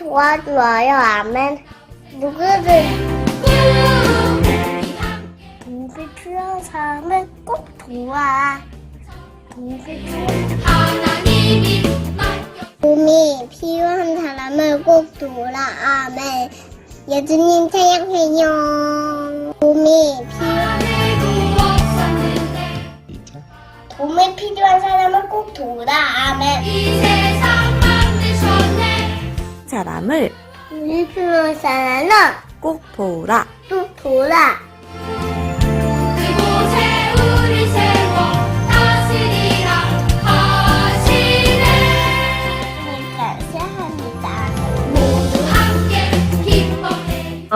도와줘요. 아멘. 누구를 도움이 필요한 사람을 꼭 도와. 도움이 필요한 사람을 꼭 도우라. 아멘. 예수님 찬양해요. 도움이 필요한 사람을 꼭 도우라. 아멘. 이 세상 만드셨네. 사람을 도움이 필요한 사람은 꼭 도우라. 꼭 도우라. 그곳에 우리 세워 다스리라 하시네. 감사합니다. 모두 함께 기뻐해.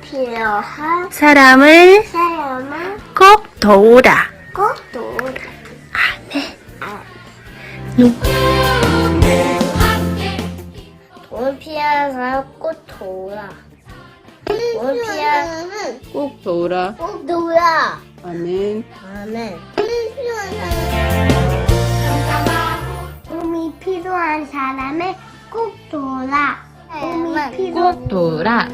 필요한 사람을 사람은 꼭 도우라. 꼭 도우라. 모두 함께 도움 필요한 사람 꼭 도우라. 도움 필요한 사람은 꼭 도우라. 꼭 도우라. 아멘. 아멘. 도움이 필요한 사람을 꼭 도우라. 꼭 도우라. 이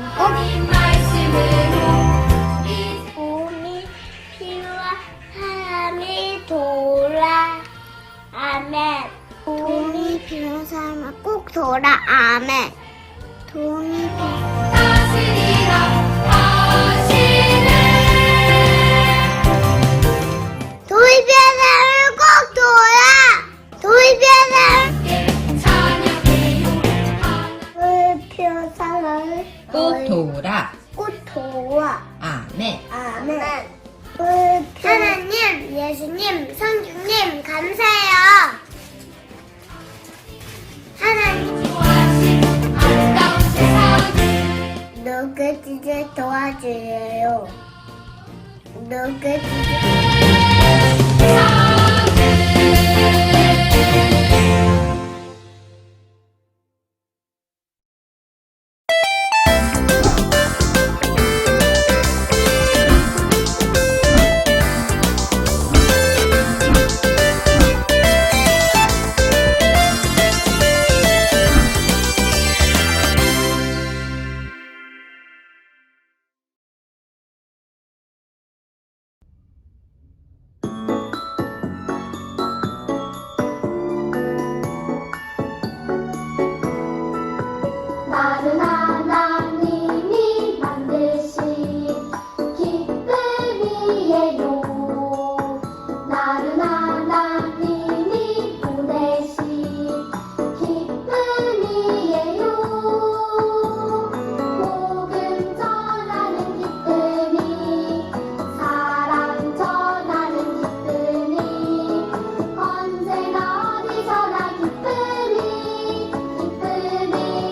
말씀으로 도움이 필요한 사람이 도우라. 아멘. 도움이 필요한 사람은 꼭 도우라. 아멘. 도움이 필요한 다스리라 하시네. 도움이 필요한 사람을 꼭 도우라. 도움이 필요한 함께 찬양해요. 도움이 필요한 사람을 꼭 도우라. 꼭 도우라. 아멘. 아멘. 하나님, 예수님, 성령님 감사해요. 하나님, 좋아하신 아름다운 세상을 너그지를 도와주세요. 너그지를 나는 하나님이 만드신 기쁨이에요. 나는 하나님이 보내신 기쁨이에요. 복음 전하는 기쁨이, 사랑 전하는 기쁨이, 언제나 어디서나 기쁨이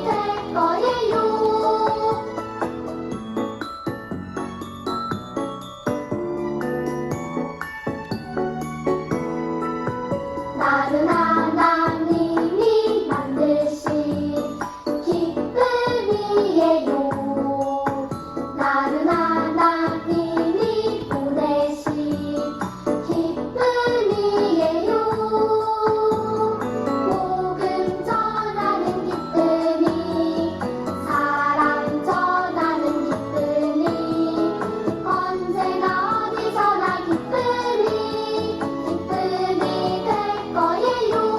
될 거예요. 나는 하나님이 만드신 기쁨이에요. 나는 하나님이 보내신 기쁨이에요. 복음 전하는 기쁨이, 사랑 전하는 기쁨이, 언제나 어디서나 기쁨이 될 거예요.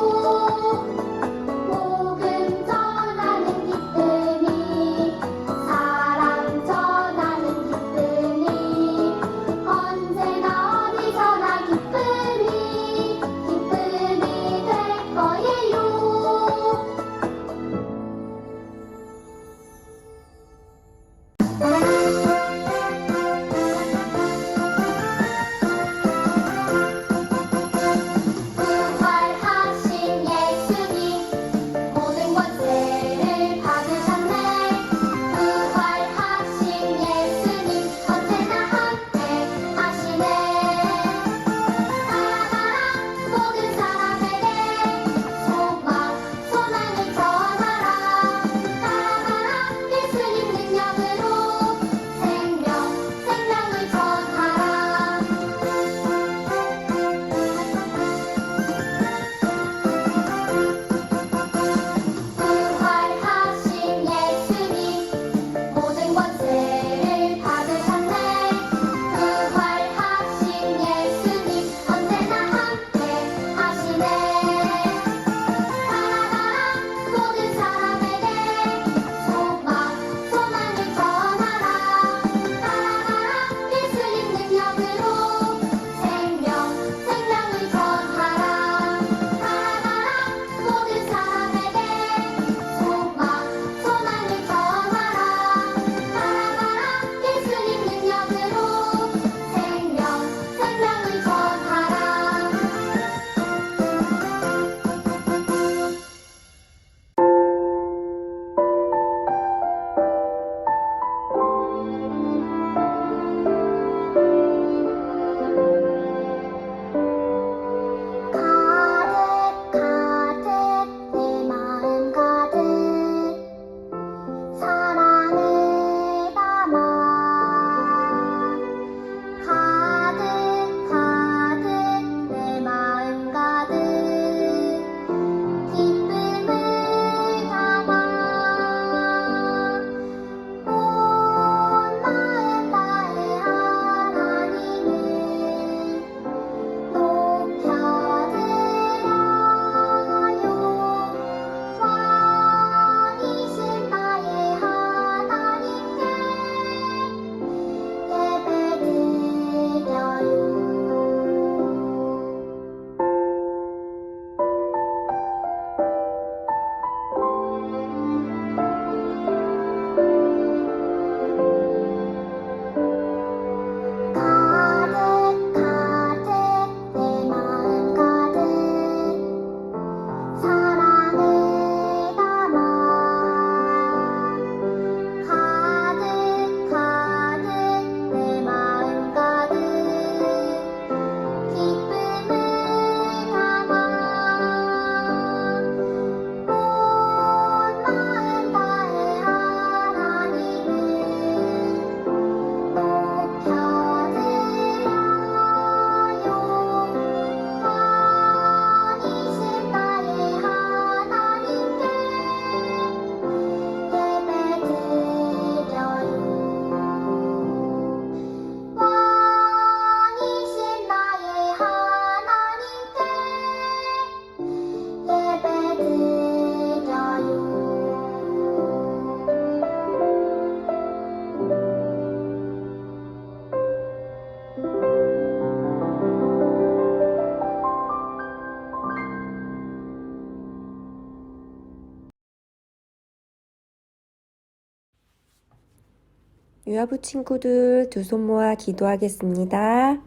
유아부 친구들 두 손 모아 기도하겠습니다.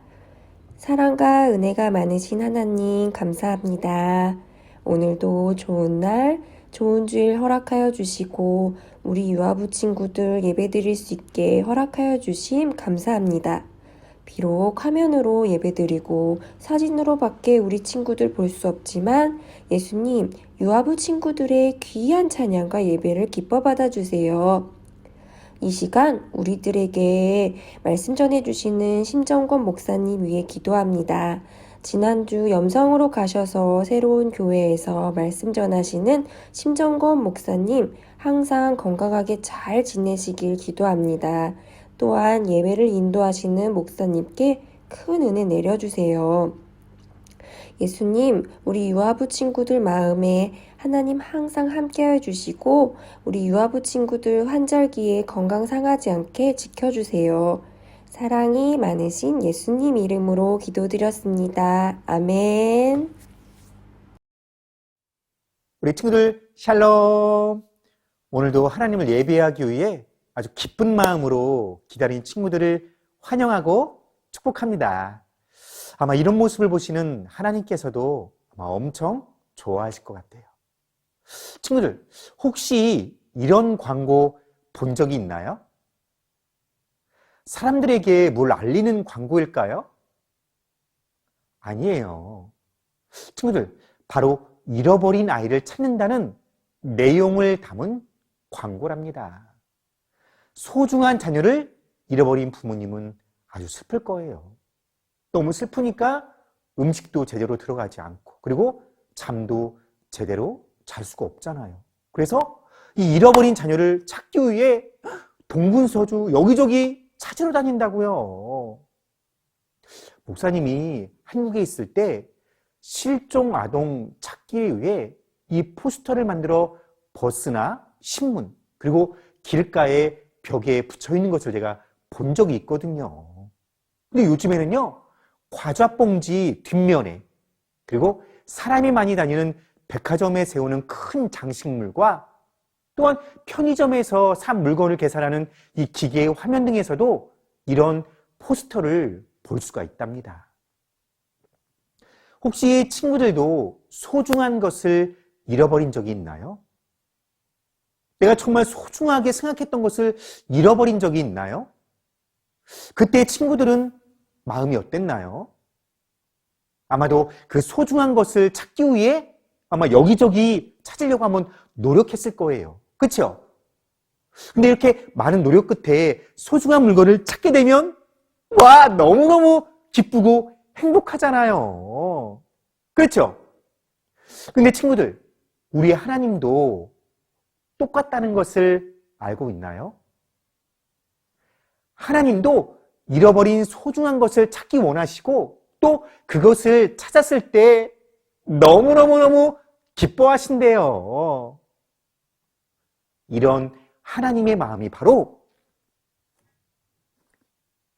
사랑과 은혜가 많으신 하나님 감사합니다. 오늘도 좋은 날, 좋은 주일 허락하여 주시고 우리 유아부 친구들 예배드릴 수 있게 허락하여 주심 감사합니다. 비록 화면으로 예배드리고 사진으로밖에 우리 친구들 볼 수 없지만 예수님, 유아부 친구들의 귀한 찬양과 예배를 기뻐 받아주세요. 이 시간 우리들에게 말씀 전해주시는 심정권 목사님 위해 기도합니다. 지난주 염성으로 가셔서 새로운 교회에서 말씀 전하시는 심정권 목사님 항상 건강하게 잘 지내시길 기도합니다. 또한 예배를 인도하시는 목사님께 큰 은혜 내려주세요. 예수님, 우리 유아부 친구들 마음에 하나님 항상 함께해 주시고 우리 유아부 친구들 환절기에 건강 상하지 않게 지켜주세요. 사랑이 많으신 예수님 이름으로 기도드렸습니다. 아멘. 우리 친구들 샬롬. 오늘도 하나님을 예배하기 위해 아주 기쁜 마음으로 기다린 친구들을 환영하고 축복합니다. 아마 이런 모습을 보시는 하나님께서도 아마 엄청 좋아하실 것 같아요. 친구들, 혹시 이런 광고 본 적이 있나요? 사람들에게 뭘 알리는 광고일까요? 아니에요. 친구들, 바로 잃어버린 아이를 찾는다는 내용을 담은 광고랍니다. 소중한 자녀를 잃어버린 부모님은 아주 슬플 거예요. 너무 슬프니까 음식도 제대로 들어가지 않고 그리고 잠도 제대로 잘 수가 없잖아요. 그래서 이 잃어버린 자녀를 찾기 위해 동분서주 여기저기 찾으러 다닌다고요. 목사님이 한국에 있을 때 실종 아동 찾기 위해 이 포스터를 만들어 버스나 신문 그리고 길가에 벽에 붙여 있는 것을 제가 본 적이 있거든요. 근데 요즘에는요, 과자봉지 뒷면에 그리고 사람이 많이 다니는 백화점에 세우는 큰 장식물과 또한 편의점에서 산 물건을 계산하는 이 기계의 화면 등에서도 이런 포스터를 볼 수가 있답니다. 혹시 친구들도 소중한 것을 잃어버린 적이 있나요? 내가 정말 소중하게 생각했던 것을 잃어버린 적이 있나요? 그때 친구들은 마음이 어땠나요? 아마도 그 소중한 것을 찾기 위해 아마 여기저기 찾으려고 한번 노력했을 거예요. 그렇죠? 근데 이렇게 많은 노력 끝에 소중한 물건을 찾게 되면 와, 너무너무 기쁘고 행복하잖아요. 그렇죠? 근데 친구들, 우리 하나님도 똑같다는 것을 알고 있나요? 하나님도 잃어버린 소중한 것을 찾기 원하시고 또 그것을 찾았을 때 너무너무너무 기뻐하신대요. 이런 하나님의 마음이 바로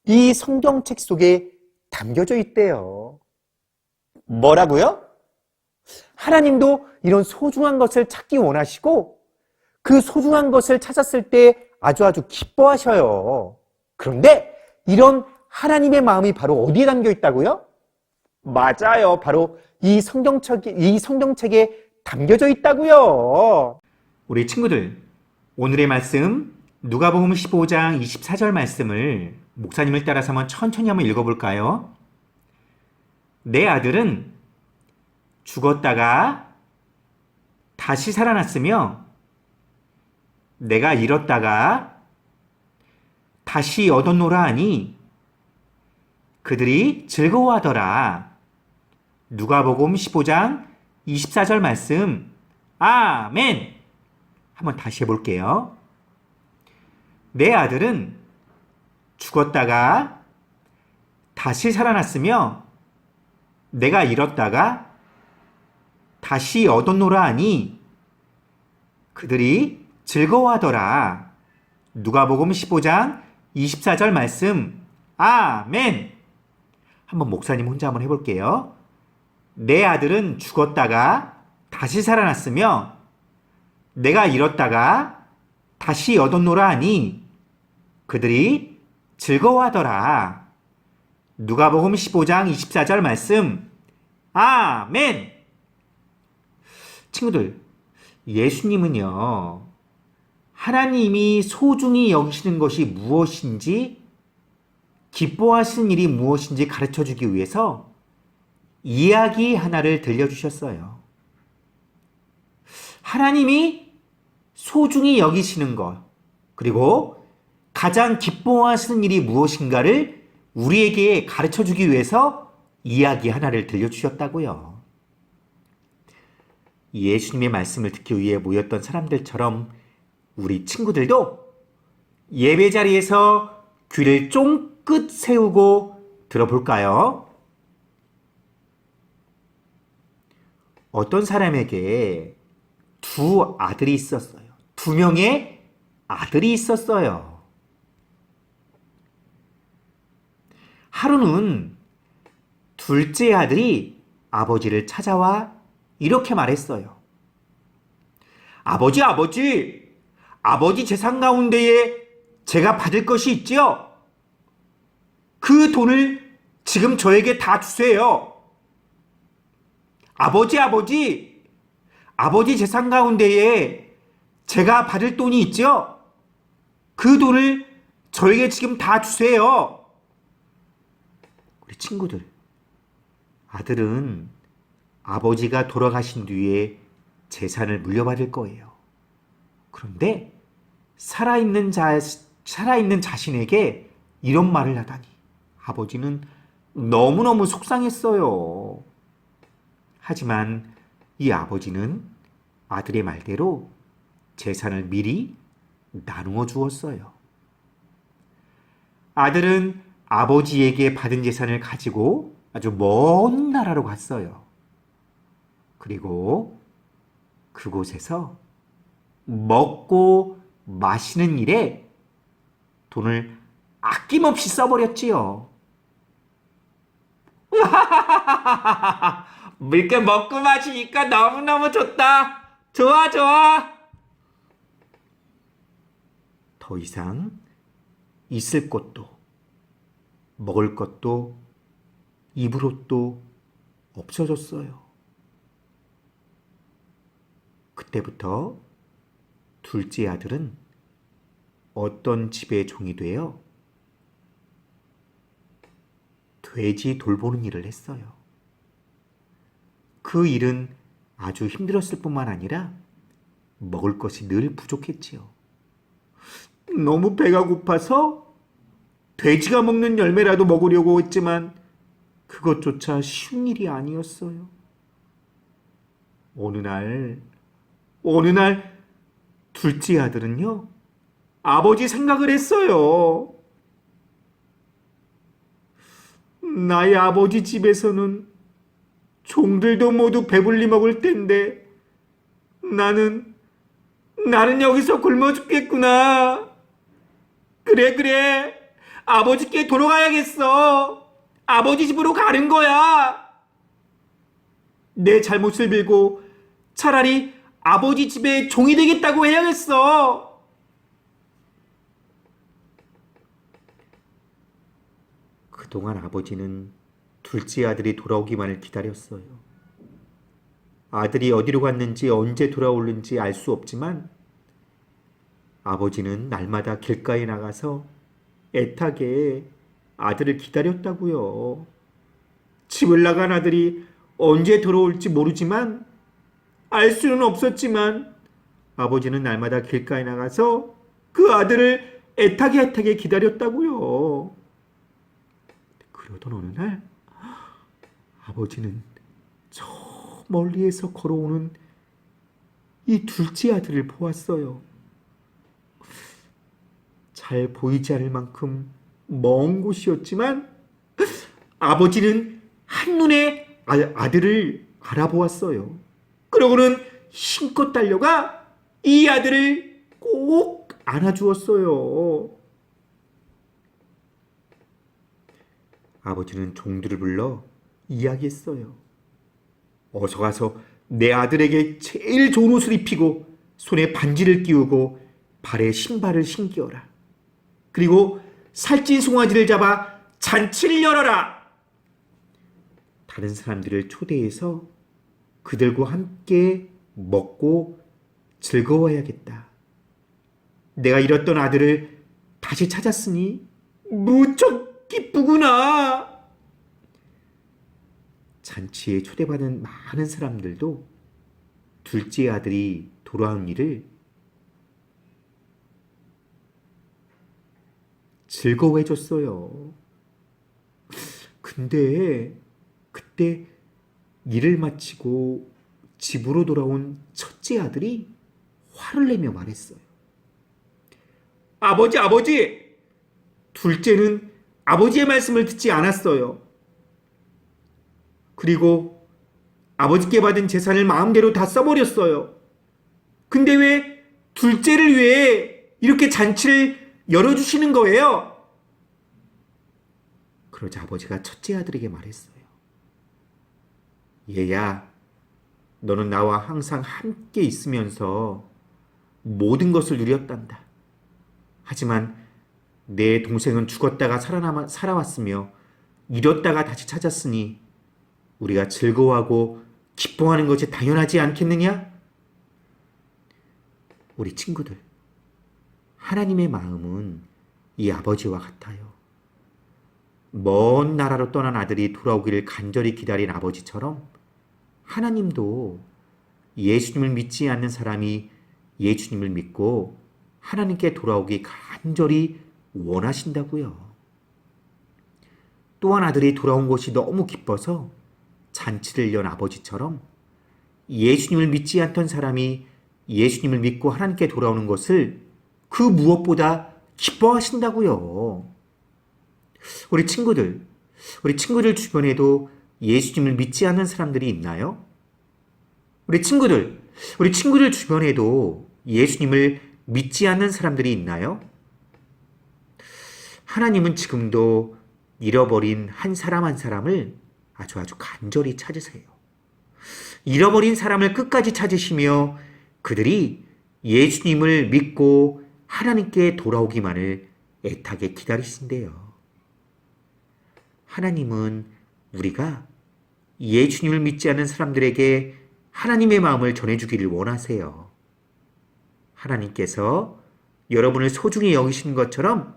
이 성경책 속에 담겨져 있대요. 뭐라고요? 하나님도 이런 소중한 것을 찾기 원하시고 그 소중한 것을 찾았을 때 아주 기뻐하셔요. 그런데 이런 하나님의 마음이 바로 어디에 담겨 있다고요? 맞아요. 바로 이 성경책에 담겨져 있다고요. 우리 친구들, 오늘의 말씀 누가복음 15장 24절 말씀을 목사님을 따라서 천천히 한번 읽어볼까요? 내 아들은 죽었다가 다시 살아났으며 내가 잃었다가 다시 얻었노라 하니 그들이 즐거워하더라. 누가복음 15장 24절 말씀. 아멘. 한번 다시 해볼게요. 내 아들은 죽었다가 다시 살아났으며 내가 잃었다가 다시 얻었노라 하니 그들이 즐거워하더라. 누가복음 15장 24절 말씀. 아멘. 한번 목사님 혼자 한번 해볼게요. 내 아들은 죽었다가 다시 살아났으며 내가 잃었다가 다시 얻었노라 하니 그들이 즐거워하더라. 누가복음 15장 24절 말씀. 아멘. 친구들, 예수님은요, 하나님이 소중히 여기시는 것이 무엇인지, 기뻐하시는 일이 무엇인지 가르쳐 주기 위해서 이야기 하나를 들려주셨어요. 하나님이 소중히 여기시는 것, 그리고 가장 기뻐하시는 일이 무엇인가를 우리에게 가르쳐 주기 위해서 이야기 하나를 들려주셨다고요. 예수님의 말씀을 듣기 위해 모였던 사람들처럼 우리 친구들도 예배 자리에서 귀를 쫑긋 세우고 들어볼까요? 어떤 사람에게 두 아들이 있었어요. 두 명의 아들이 있었어요. 하루는 둘째 아들이 아버지를 찾아와 이렇게 말했어요. 아버지, 아버지 재산 가운데에 제가 받을 것이 있지요? 그 돈을 지금 저에게 다 주세요. 아버지 재산 가운데에 제가 받을 돈이 있지요? 그 돈을 저에게 지금 다 주세요. 우리 친구들, 아들은 아버지가 돌아가신 뒤에 재산을 물려받을 거예요. 그런데 살아있는 자신에게 이런 말을 하다니 아버지는 너무너무 속상했어요. 하지만 이 아버지는 아들의 말대로 재산을 미리 나누어 주었어요. 아들은 아버지에게 받은 재산을 가지고 아주 먼 나라로 갔어요. 그리고 그곳에서 먹고 마시는 일에 돈을 아낌없이 써버렸지요. 이렇게 먹고 마시니까 너무너무 좋다. 좋아. 더 이상 있을 것도 먹을 것도 입을 옷도 없어졌어요. 그때부터 둘째 아들은 어떤 집의 종이 되어 돼지 돌보는 일을 했어요. 그 일은 아주 힘들었을 뿐만 아니라 먹을 것이 늘 부족했지요. 너무 배가 고파서 돼지가 먹는 열매라도 먹으려고 했지만 그것조차 쉬운 일이 아니었어요. 어느 날 둘째 아들은요, 아버지 생각을 했어요. 나의 아버지 집에서는 종들도 모두 배불리 먹을 텐데 나는 여기서 굶어 죽겠구나. 그래. 아버지께 돌아가야겠어. 아버지 집으로 가는 거야. 내 잘못을 빌고 차라리 아버지 집에 종이 되겠다고 해야겠어. 그동안 아버지는 둘째 아들이 돌아오기만을 기다렸어요. 아들이 어디로 갔는지 언제 돌아올는지 알 수 없지만 아버지는 날마다 길가에 나가서 애타게 아들을 기다렸다고요. 집을 나간 아들이 언제 돌아올지 모르지만 알 수는 없었지만 아버지는 날마다 길가에 나가서 그 아들을 애타게 기다렸다고요. 그러던 어느 날 아버지는 저 멀리에서 걸어오는 이 둘째 아들을 보았어요. 잘 보이지 않을 만큼 먼 곳이었지만 아버지는 한눈에 아들을 알아보았어요. 그러고는 힘껏 달려가 이 아들을 꼭 안아주었어요. 아버지는 종들을 불러 이야기했어요. 어서 가서 내 아들에게 제일 좋은 옷을 입히고 손에 반지를 끼우고 발에 신발을 신기어라. 그리고 살찐 송아지를 잡아 잔치를 열어라. 다른 사람들을 초대해서 그들과 함께 먹고 즐거워야겠다. 내가 잃었던 아들을 다시 찾았으니 무척 기쁘구나. 잔치에 초대받은 많은 사람들도 둘째 아들이 돌아온 일을 즐거워해줬어요. 근데 그때 일을 마치고 집으로 돌아온 첫째 아들이 화를 내며 말했어요. 아버지! 둘째는 아버지의 말씀을 듣지 않았어요. 그리고 아버지께 받은 재산을 마음대로 다 써버렸어요. 근데 왜 둘째를 위해 이렇게 잔치를 열어주시는 거예요? 그러자 아버지가 첫째 아들에게 말했어요. 얘야, 너는 나와 항상 함께 있으면서 모든 것을 누렸단다. 하지만 내 동생은 죽었다가 살아왔으며 잃었다가 다시 찾았으니 우리가 즐거워하고 기뻐하는 것이 당연하지 않겠느냐? 우리 친구들, 하나님의 마음은 이 아버지와 같아요. 먼 나라로 떠난 아들이 돌아오기를 간절히 기다린 아버지처럼 하나님도 예수님을 믿지 않는 사람이 예수님을 믿고 하나님께 돌아오기 간절히 원하신다고요. 또한 아들이 돌아온 것이 너무 기뻐서 잔치를 연 아버지처럼 예수님을 믿지 않던 사람이 예수님을 믿고 하나님께 돌아오는 것을 그 무엇보다 기뻐하신다고요. 우리 친구들 주변에도 예수님을 믿지 않는 사람들이 있나요? 우리 친구들 주변에도 예수님을 믿지 않는 사람들이 있나요? 하나님은 지금도 잃어버린 한 사람 한 사람을 아주 간절히 찾으세요. 잃어버린 사람을 끝까지 찾으시며 그들이 예수님을 믿고 하나님께 돌아오기만을 애타게 기다리신대요. 하나님은 우리가 예수님을 믿지 않는 사람들에게 하나님의 마음을 전해주기를 원하세요. 하나님께서 여러분을 소중히 여기시는 것처럼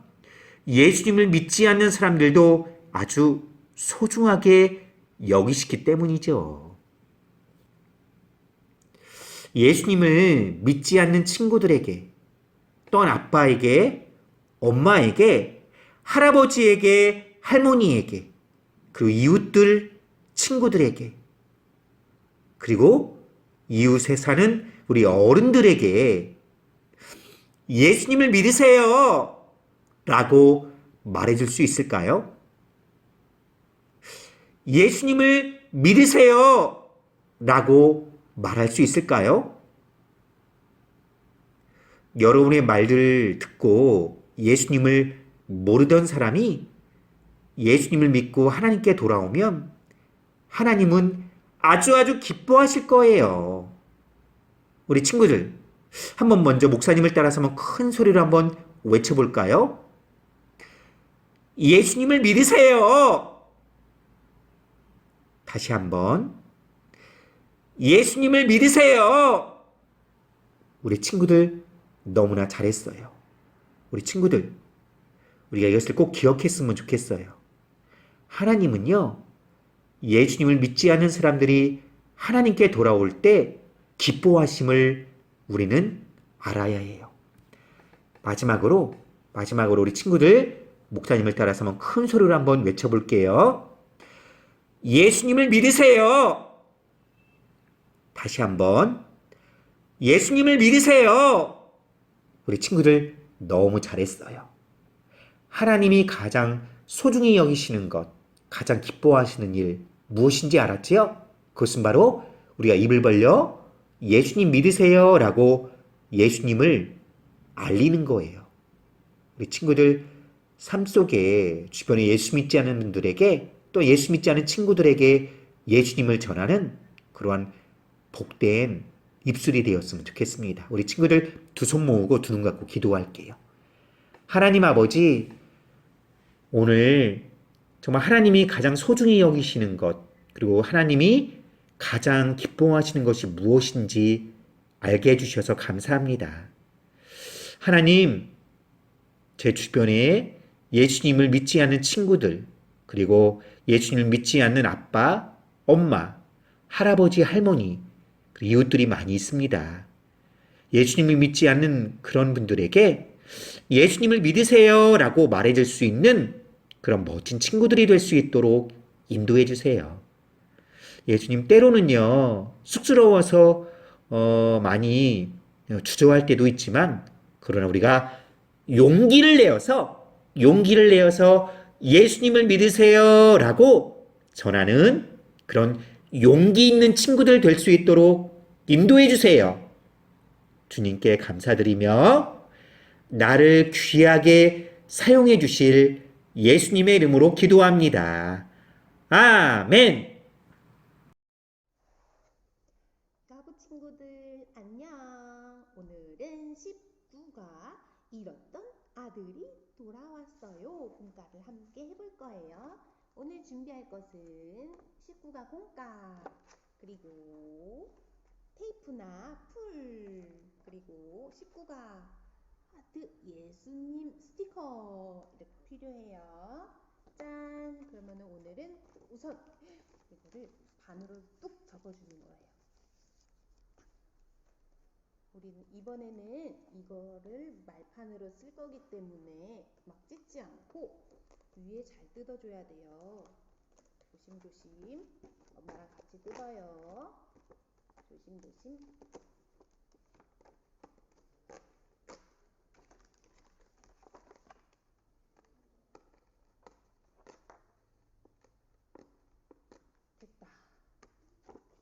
예수님을 믿지 않는 사람들도 아주 소중하게 여기시기 때문이죠. 예수님을 믿지 않는 친구들에게, 또한 아빠에게, 엄마에게, 할아버지에게, 할머니에게, 그리고 이웃들, 친구들에게, 그리고 이웃에 사는 우리 어른들에게 예수님을 믿으세요! 라고 말해줄 수 있을까요? 예수님을 믿으세요! 라고 말할 수 있을까요? 여러분의 말들을 듣고 예수님을 모르던 사람이 예수님을 믿고 하나님께 돌아오면 하나님은 아주 기뻐하실 거예요. 우리 친구들, 한번 먼저 목사님을 따라서 한번 큰 소리로 한번 외쳐볼까요? 예수님을 믿으세요! 다시 한번. 예수님을 믿으세요! 우리 친구들 너무나 잘했어요. 우리 친구들, 우리가 이것을 꼭 기억했으면 좋겠어요. 하나님은요, 예수님을 믿지 않는 사람들이 하나님께 돌아올 때 기뻐하심을 우리는 알아야 해요. 마지막으로 우리 친구들, 목사님을 따라서 한번 큰 소리로 한번 외쳐볼게요. 예수님을 믿으세요! 다시 한번. 예수님을 믿으세요! 우리 친구들 너무 잘했어요. 하나님이 가장 소중히 여기시는 것, 가장 기뻐하시는 일 무엇인지 알았지요? 그것은 바로 우리가 입을 벌려 예수님 믿으세요 라고 예수님을 알리는 거예요. 우리 친구들 삶 속에 주변에 예수 믿지 않는 분들에게, 또 예수 믿지 않은 친구들에게 예수님을 전하는 그러한 복된 입술이 되었으면 좋겠습니다. 우리 친구들 두 손 모으고 두 눈 감고 기도할게요. 하나님 아버지, 오늘 정말 하나님이 가장 소중히 여기시는 것, 그리고 하나님이 가장 기뻐하시는 것이 무엇인지 알게 해주셔서 감사합니다. 하나님, 제 주변에 예수님을 믿지 않는 친구들, 그리고 예수님을 믿지 않는 아빠, 엄마, 할아버지, 할머니, 이웃들이 많이 있습니다. 예수님을 믿지 않는 그런 분들에게 예수님을 믿으세요 라고 말해줄 수 있는 그런 멋진 친구들이 될 수 있도록 인도해 주세요. 예수님, 때로는요, 쑥스러워서 많이 주저할 때도 있지만, 그러나 우리가 용기를 내어서 예수님을 믿으세요 라고 전하는 그런 용기 있는 친구들 될 수 있도록 인도해 주세요. 주님께 감사드리며 나를 귀하게 사용해 주실 예수님의 이름으로 기도합니다. 아멘. 까부 친구들 안녕. 오늘은 19가 잃었던 아들이 돌아왔어요. 공과를 함께 해볼 거예요. 오늘 준비할 것은 19가 공과, 그리고 테이프나 풀, 그리고 19가 하트 예수님 스티커 이렇게 필요해요. 짠! 그러면 오늘은 우선 이거를 반으로 뚝 접어주는 거예요. 우리는 이번에는 이거를 말판으로 쓸 거기 때문에 막 찢지 않고 위에 잘 뜯어줘야 돼요. 조심조심. 엄마랑 같이 뜯어요. 조심조심. 됐다.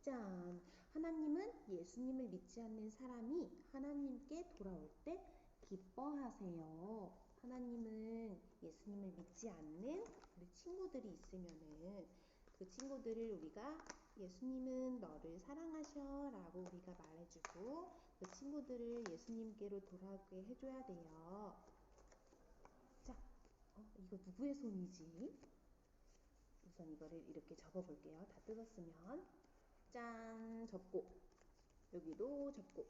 짠! 하나님은 예수님을 믿지 않는 사람이 하나님께 돌아올 때 기뻐하세요. 하나님은 예수님을 믿지 않는 우리 친구들이 있으면은 그 친구들을 우리가 예수님은 너를 사랑하셔 라고 우리가 말해주고 그 친구들을 예수님께로 돌아오게 해줘야 돼요. 자, 이거 누구의 손이지? 우선 이거를 이렇게 접어볼게요. 다 뜯었으면. 짠! 접고 여기도 접고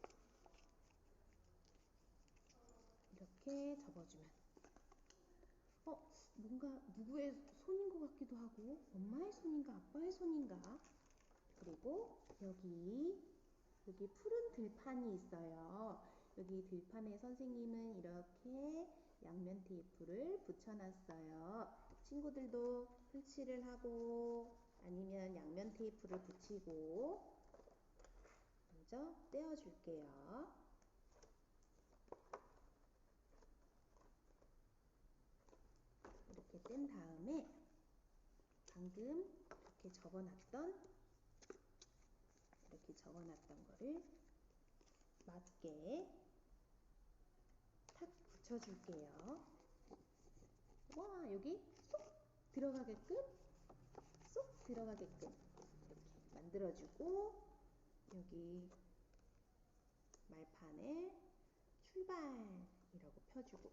이렇게 접어주면 뭔가 누구의 손인 것 같기도 하고 엄마의 손인가 아빠의 손인가. 그리고 여기 푸른 들판이 있어요. 여기 들판에 선생님은 이렇게 양면 테이프를 붙여놨어요. 친구들도 설치를 하고 아니면 양면 테이프를 붙이고 먼저 떼어줄게요. 이렇게 뗀 다음에 방금 이렇게 접어놨던 거를 맞게 탁 붙여줄게요. 와, 여기 쏙 들어가게끔 이렇게 만들어주고 여기 말판에 출발이라고 펴주고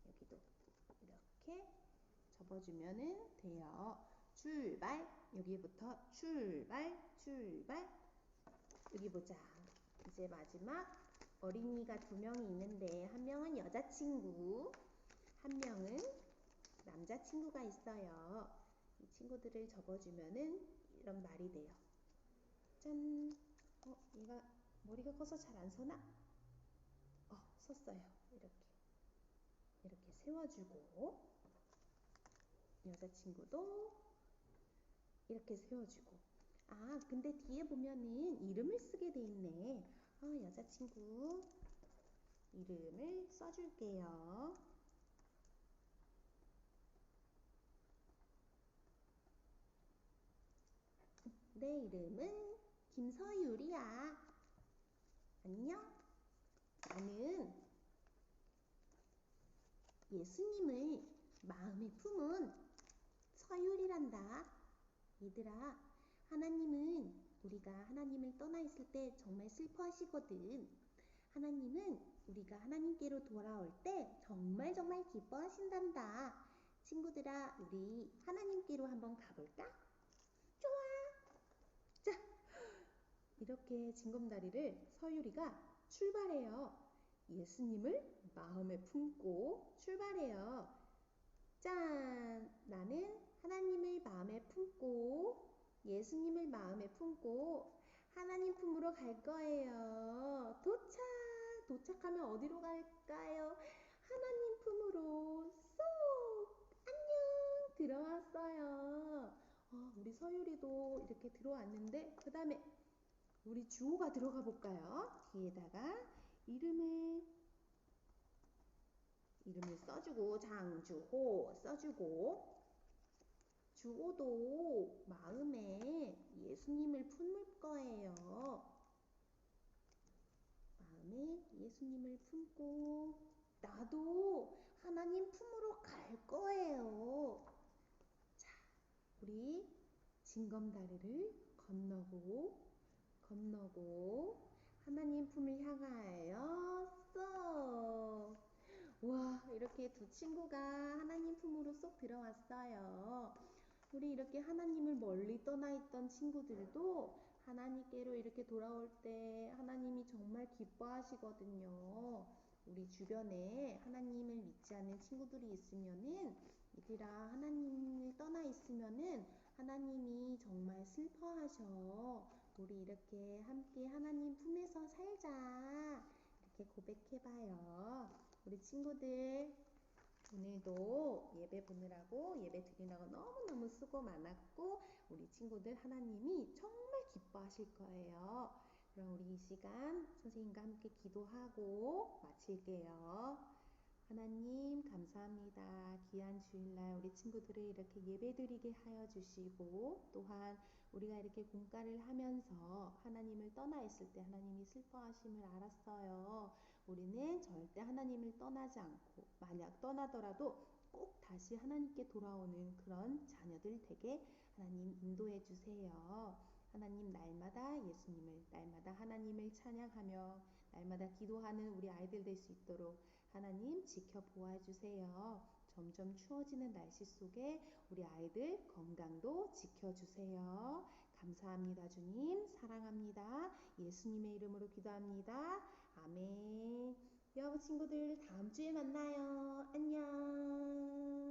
여기도 이렇게 접어주면 돼요. 출발, 여기부터 출발. 여기 보자. 이제 마지막 어린이가 2명이 있는데 한 명은 여자친구, 한 명은 남자친구가 있어요. 이 친구들을 접어주면은 이런 말이 돼요. 짠! 얘가 머리가 커서 잘 안 서나? 섰어요. 이렇게 세워주고 여자친구도 이렇게 세워주고 근데 뒤에 보면은 이름을 쓰게 돼 있네. 여자친구 이름을 써줄게요. 내 이름은 김서율이야. 안녕. 나는 예수님을 마음에 품은 서율이란다. 얘들아, 하나님은 우리가 하나님을 떠나 있을 때 정말 슬퍼하시거든. 하나님은 우리가 하나님께로 돌아올 때 정말 정말 기뻐하신단다. 친구들아, 우리 하나님께로 한번 가볼까? 좋아. 자, 이렇게 징검다리를 서유리가 출발해요. 예수님을 마음에 품고 출발해요. 짠! 나는 하나님을 마음에 품고 예수님을 마음에 품고 하나님 품으로 갈 거예요. 도착! 도착하면 어디로 갈까요? 하나님 품으로 쏙! 안녕! 들어왔어요. 우리 서유리도 이렇게 들어왔는데 그 다음에 우리 주호가 들어가 볼까요? 뒤에다가 이름을 써주고 장주호 써주고 주호도 마음에 예수님을 품을 거예요. 마음에 예수님을 품고 나도 하나님 품으로 갈 거예요. 자, 우리 징검다리를 건너고 하나님 품을 향하여 쏙! 와, 이렇게 두 친구가 하나님 품으로 쏙 들어왔어요. 우리 이렇게 하나님을 멀리 떠나 있던 친구들도 하나님께로 이렇게 돌아올 때 하나님이 정말 기뻐하시거든요. 우리 주변에 하나님을 믿지 않는 친구들이 있으면은 얘들아, 하나님을 떠나 있으면은 하나님이 정말 슬퍼하셔. 우리 이렇게 함께 하나님 품에서 살자. 이렇게 고백해봐요. 우리 친구들 오늘도 예배 보느라고 예배 드리느라고 너무너무 수고 많았고 우리 친구들 하나님이 정말 기뻐하실 거예요. 그럼 우리 이 시간 선생님과 함께 기도하고 마칠게요. 하나님 감사합니다. 귀한 주일날 우리 친구들을 이렇게 예배드리게 하여 주시고 또한 우리가 이렇게 공과를 하면서 하나님을 떠나 있을 때 하나님이 슬퍼하심을 알았어요. 우리는 절대 하나님을 떠나지 않고 만약 떠나더라도 꼭 다시 하나님께 돌아오는 그런 자녀들 되게 하나님 인도해 주세요. 하나님 날마다 예수님을 날마다 하나님을 찬양하며 날마다 기도하는 우리 아이들 될 수 있도록 하나님 지켜보아 주세요. 점점 추워지는 날씨 속에 우리 아이들 건강도 지켜주세요. 감사합니다. 주님 사랑합니다. 예수님의 이름으로 기도합니다. 아멘. 여러분 친구들 다음 주에 만나요. 안녕.